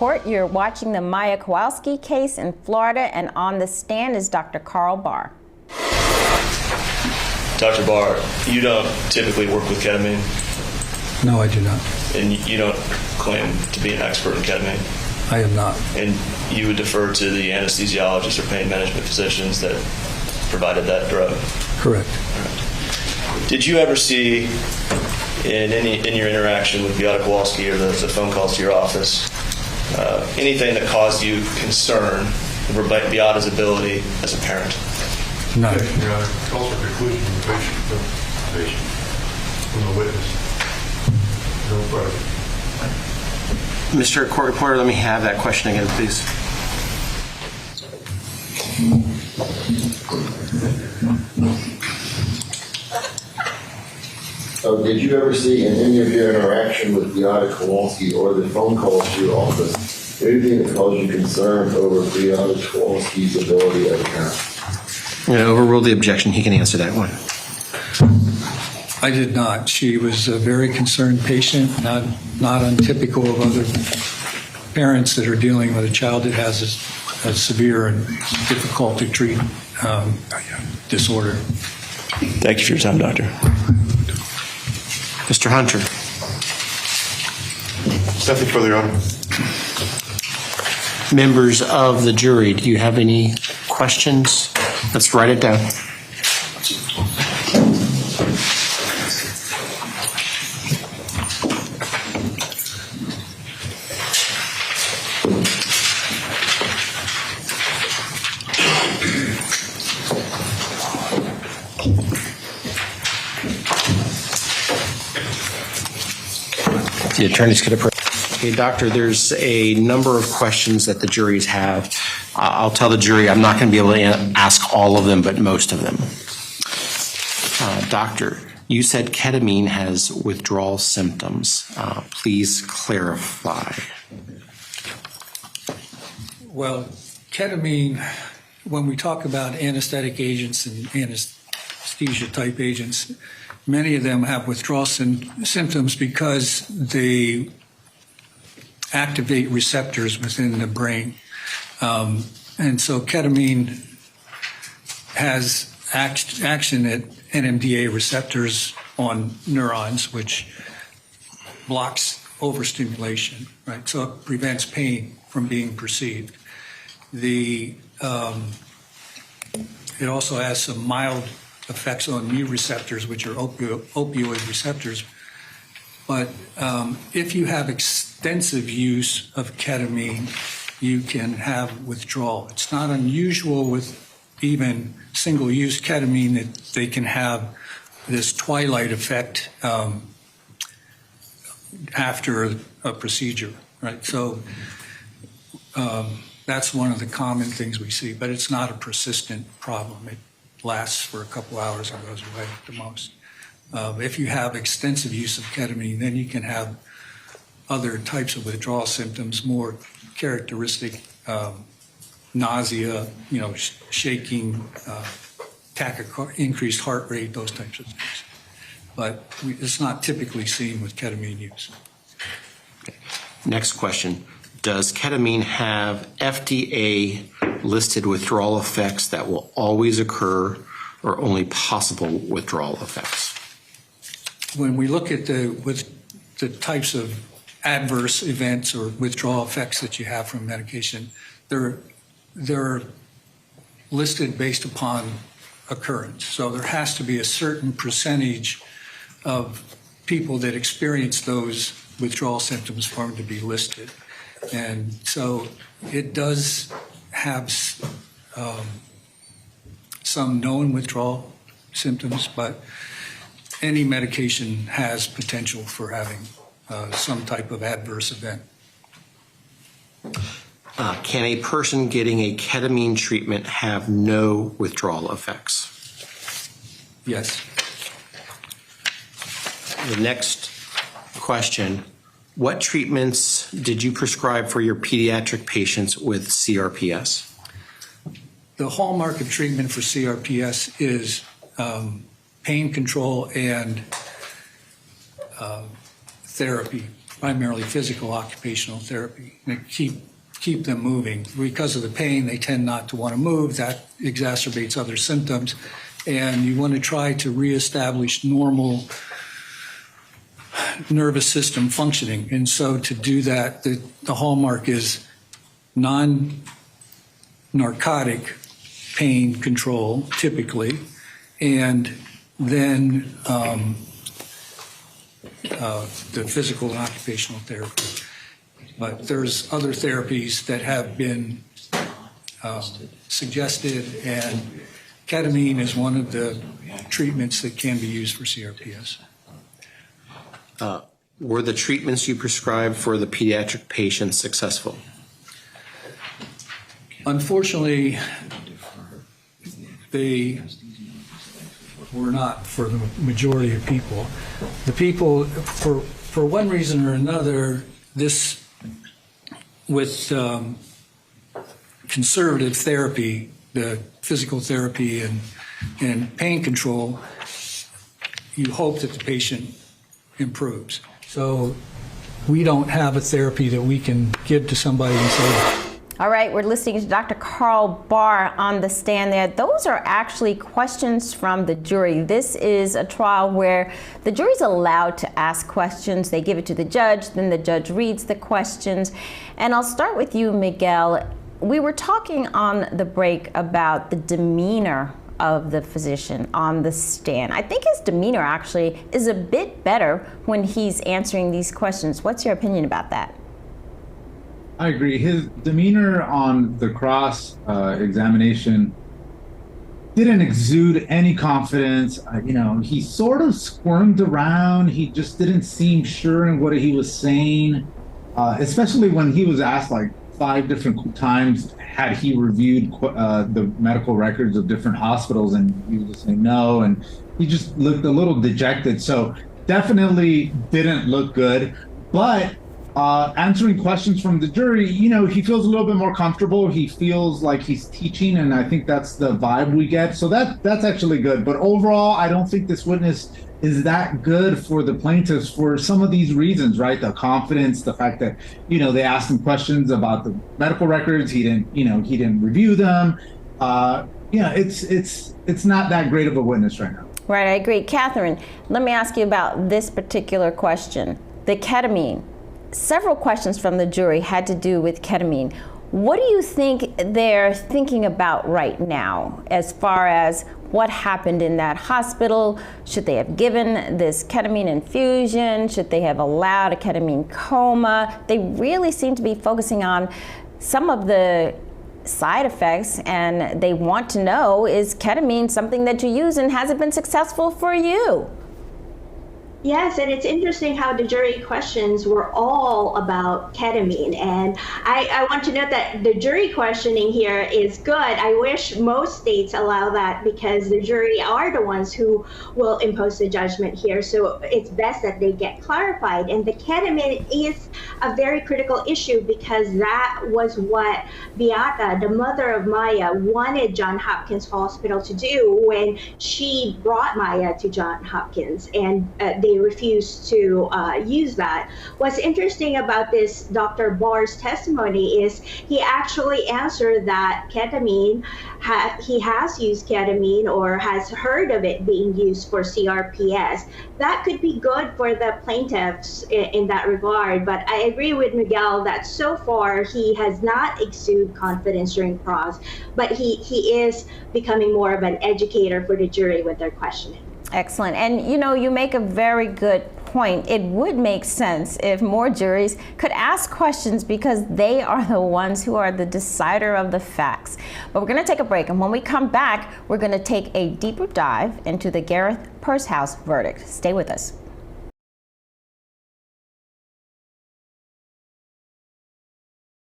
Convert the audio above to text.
Court. You're watching the Maya Kowalski case in Florida, and on the stand is Dr. Carl Barr. Dr. Barr, you don't typically work with ketamine? No, I do not. And you don't claim to be an expert in ketamine? I am not. And you would defer to the anesthesiologist or pain management physicians that provided that drug? Correct. Right. Did you ever see in your interaction with Beata Kowalski or the phone calls to your office anything that caused you concern over Beata's ability as a parent? No. Your Honor, calls for conclusion from the patient, from the witness. No problem. Mr. Court Reporter, let me have that question again, please. So did you ever see in any of your interaction with Beata Kowalski or the phone calls to your office anything that caused you concern over Beata Kowalski's ability as a parent? Overrule the objection. He can answer that one. I did not. She was a very concerned patient, not untypical of other parents that are dealing with a child that has a severe and difficult to treat disorder. Thank you for your time, Doctor. Mr. Hunter. Nothing further, Your Honor. Members of the jury, do you have any questions? Let's write it down. The attorneys could approach. Okay, Doctor, there's a number of questions that the juries have. I'll tell the jury I'm not going to be able to ask all of them, but most of them. Doctor, you said ketamine has withdrawal symptoms. Please clarify. Well, ketamine, when we talk about anesthetic agents and anesthesia-type agents, many of them have withdrawal symptoms because they activate receptors within the brain. And so ketamine has action at NMDA receptors on neurons, which blocks overstimulation, right? So it prevents pain from being perceived. It also has some mild effects on mu receptors, which are opioid receptors. But if you have extensive use of ketamine, you can have withdrawal. It's not unusual with even single-use ketamine that they can have this twilight effect after a procedure, right? So that's one of the common things we see, but it's not a persistent problem. It lasts for a couple hours and goes away at the most. If you have extensive use of ketamine, then you can have other types of withdrawal symptoms, more characteristic nausea, shaking, increased heart rate, those types of things. But it's not typically seen with ketamine use. Okay. Next question. Does ketamine have FDA listed withdrawal effects that will always occur or only possible withdrawal effects? When we look at the types of adverse events or withdrawal effects that you have from medication, they're listed based upon occurrence. So there has to be a certain percentage of people that experience those withdrawal symptoms for them to be listed. And so it does have some known withdrawal symptoms, but any medication has potential for having some type of adverse event. Can a person getting a ketamine treatment have no withdrawal effects? Yes. The next question, what treatments did you prescribe for your pediatric patients with CRPS? The hallmark of treatment for CRPS is pain control and therapy primarily physical occupational therapy. And keep them moving. Because of the pain, they tend not to want to move. That exacerbates other symptoms. And you want to try to reestablish normal nervous system functioning. And so to do that, the hallmark is non-narcotic pain control, typically, and then the physical and occupational therapy. But there's other therapies that have been suggested, and ketamine is one of the treatments that can be used for CRPS. Were the treatments you prescribed for the pediatric patients successful? Unfortunately, they were not for the majority of people. The people, for one reason or another, this with conservative therapy, the physical therapy and pain control, you hope that the patient improves. So we don't have a therapy that we can give to somebody and say, all right, we're listening to Dr. Carl Barr on the stand there. Those are actually questions from the jury. This is a trial where the jury's allowed to ask questions. They give it to the judge, then the judge reads the questions. And I'll start with you, Miguel. We were talking on the break about the demeanor of the physician on the stand. I think his demeanor actually is a bit better when he's answering these questions. What's your opinion about that? I agree. His demeanor on the cross examination didn't exude any confidence. He sort of squirmed around. He just didn't seem sure in what he was saying, especially when he was asked like 5 different times, had he reviewed the medical records of different hospitals, and he was just saying no, and he just looked a little dejected. So definitely didn't look good. But answering questions from the jury, he feels a little bit more comfortable. He feels like he's teaching, and I think that's the vibe we get. So that's actually good. But overall, I don't think this witness is that good for the plaintiffs for some of these reasons, right? The confidence, the fact that, they asked him questions about the medical records. He didn't review them. It's not that great of a witness right now. Right, I agree. Catherine, let me ask you about this particular question. The ketamine. Several questions from the jury had to do with ketamine. What do you think they're thinking about right now as far as what happened in that hospital? Should they have given this ketamine infusion? Should they have allowed a ketamine coma? They really seem to be focusing on some of the side effects, and they want to know, is ketamine something that you use, and has it been successful for you? Yes, and it's interesting how the jury questions were all about ketamine. And I want to note that the jury questioning here is good. I wish most states allow that, because the jury are the ones who will impose the judgment here. So it's best that they get clarified. And the ketamine is a very critical issue, because that was what Beata, the mother of Maya, wanted Johns Hopkins Hospital to do when she brought Maya to Johns Hopkins. And they refused to use that. What's interesting about this Dr. Barr's testimony is he actually answered that ketamine, he has used ketamine or has heard of it being used for CRPS. That could be good for the plaintiffs in that regard, but I agree with Miguel that so far he has not exuded confidence during cross, but he is becoming more of an educator for the jury with their questioning. Excellent. And you make a very good point. It would make sense if more juries could ask questions, because they are the ones who are the decider of the facts. But we're going to take a break, and when we come back, we're going to take a deeper dive into the Gareth Pursehouse verdict. Stay with us.